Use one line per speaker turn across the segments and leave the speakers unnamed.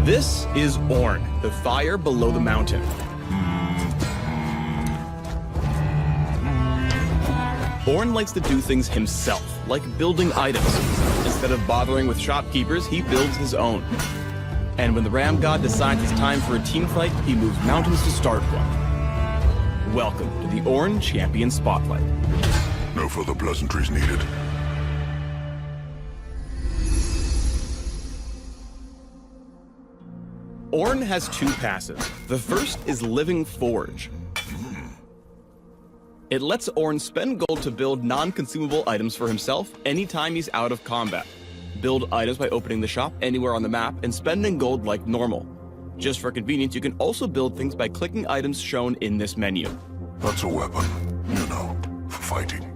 This is Ornn, the fire below the mountain. Ornn likes to do things himself, like building items. Instead of bothering with shopkeepers, he builds his own. And when the Ram God decides it's time for a team fight, he moves mountains to start one. Welcome to the Ornn Champion Spotlight.
No further pleasantries needed.
Ornn has two passives. The first is Living Forge. It lets Ornn spend gold to build non-consumable items for himself anytime he's out of combat. Build items by opening the shop anywhere on the map and spending gold like normal. Just for convenience, you can also build things by clicking items shown in this menu.
That's a weapon, you know, for fighting.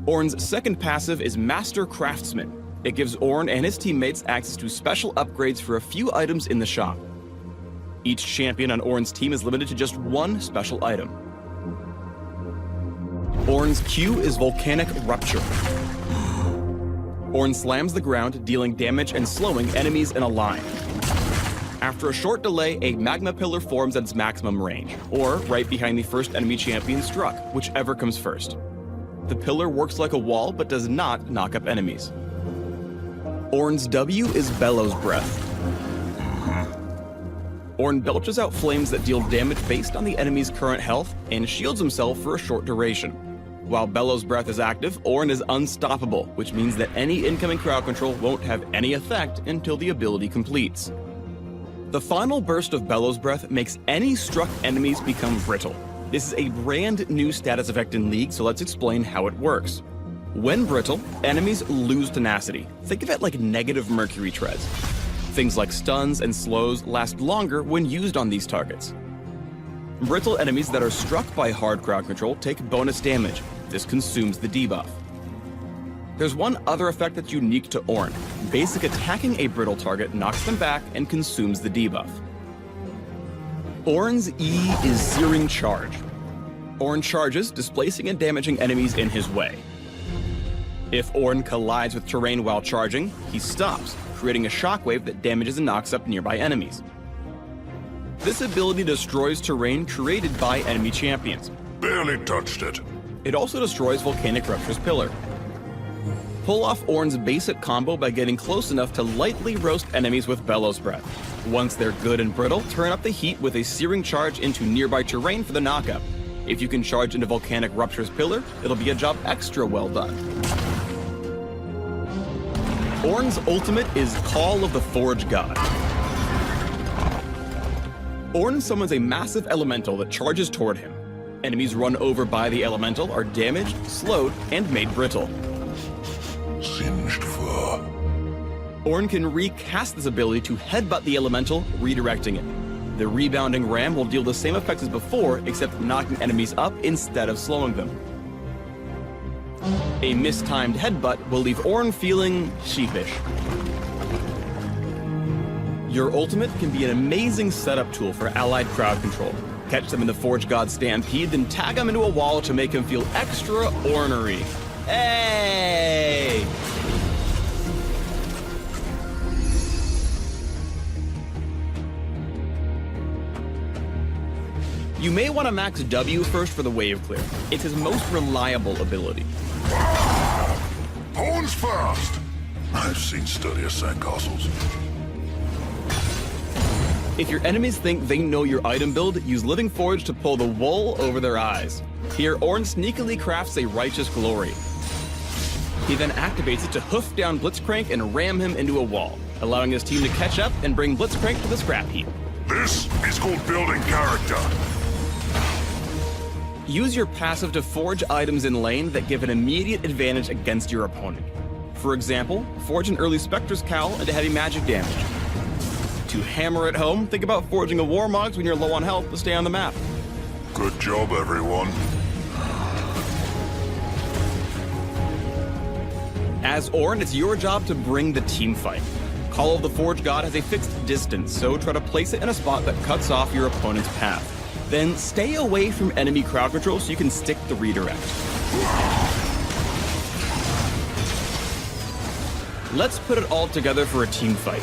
Ornn's second passive is Master Craftsman. It gives Ornn and his teammates access to special upgrades for a few items in the shop. Each champion on Ornn's team is limited to just one special item. Ornn's Q is Volcanic Rupture. Ornn slams the ground, dealing damage and slowing enemies in a line. After a short delay, a magma pillar forms at its maximum range, or right behind the first enemy champion struck, whichever comes first. The pillar works like a wall, but does not knock up enemies. Ornn's W is Bellows Breath. Ornn belches out flames that deal damage based on the enemy's current health, and shields himself for a short duration. While Bellows Breath is active, Ornn is unstoppable, which means that any incoming crowd control won't have any effect until the ability completes. The final burst of Bellows Breath makes any struck enemies become brittle. This is a brand new status effect in League, so let's explain how it works. When brittle, enemies lose tenacity. Think of it like negative mercury treads. Things like stuns and slows last longer when used on these targets. Brittle enemies that are struck by hard crowd control take bonus damage. This consumes the debuff. There's one other effect that's unique to Ornn. Basic attacking a brittle target knocks them back and consumes the debuff. Ornn's E is Searing Charge. Ornn charges, displacing and damaging enemies in his way. If Ornn collides with terrain while charging, he stops, creating a shockwave that damages and knocks up nearby enemies. This ability destroys terrain created by enemy champions.
Barely touched it.
It also destroys Volcanic Rupture's pillar. Pull off Ornn's basic combo by getting close enough to lightly roast enemies with Bellows Breath. Once they're good and brittle, turn up the heat with a Searing Charge into nearby terrain for the knockup. If you can charge into Volcanic Rupture's pillar, it'll be a job extra well done. Ornn's ultimate is Call of the Forge God. Ornn summons a massive elemental that charges toward him. Enemies run over by the elemental are damaged, slowed, and made brittle.
Singed fur.
Ornn can recast this ability to headbutt the elemental, redirecting it. The rebounding ram will deal the same effects as before, except knocking enemies up instead of slowing them. A mistimed headbutt will leave Ornn feeling sheepish. Your ultimate can be an amazing setup tool for allied crowd control. Catch them in the Forge God stampede, then tag them into a wall to make them feel extra ornery. Hey! You may want to max W first for the wave clear. It's his most reliable ability.
Horns fast! I've seen sturdier sandcastles.
If your enemies think they know your item build, use Living Forge to pull the wool over their eyes. Here, Ornn sneakily crafts a Righteous Glory. He then activates it to hoof down Blitzcrank and ram him into a wall, allowing his team to catch up and bring Blitzcrank to the scrap heap.
This is called building character.
Use your passive to forge items in lane that give an immediate advantage against your opponent. For example, forge an early Spectre's Cowl into heavy magic damage. To hammer it home, think about forging a Warmogs when you're low on health to stay on the map.
Good job, everyone.
As Ornn, it's your job to bring the team fight. Call of the Forge God has a fixed distance, so try to place it in a spot that cuts off your opponent's path. Then stay away from enemy crowd control so you can stick the redirect. Let's put it all together for a team fight.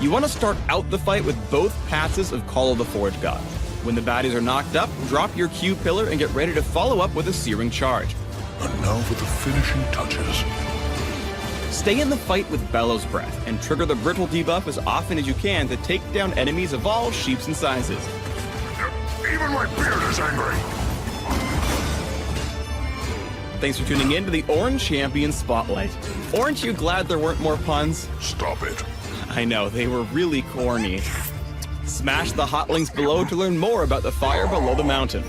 You want to start out the fight with both passes of Call of the Forge God. When the baddies are knocked up, drop your Q pillar and get ready to follow up with a searing charge.
And now for the finishing touches.
Stay in the fight with Bellows Breath and trigger the brittle debuff as often as you can to take down enemies of all shapes and sizes.
Even my beard is angry.
Thanks for tuning in to the Ornn Champion Spotlight. Aren't you glad there weren't more puns?
Stop it.
I know, they were really corny. Smash the hot links below to learn more about the fire below the mountain.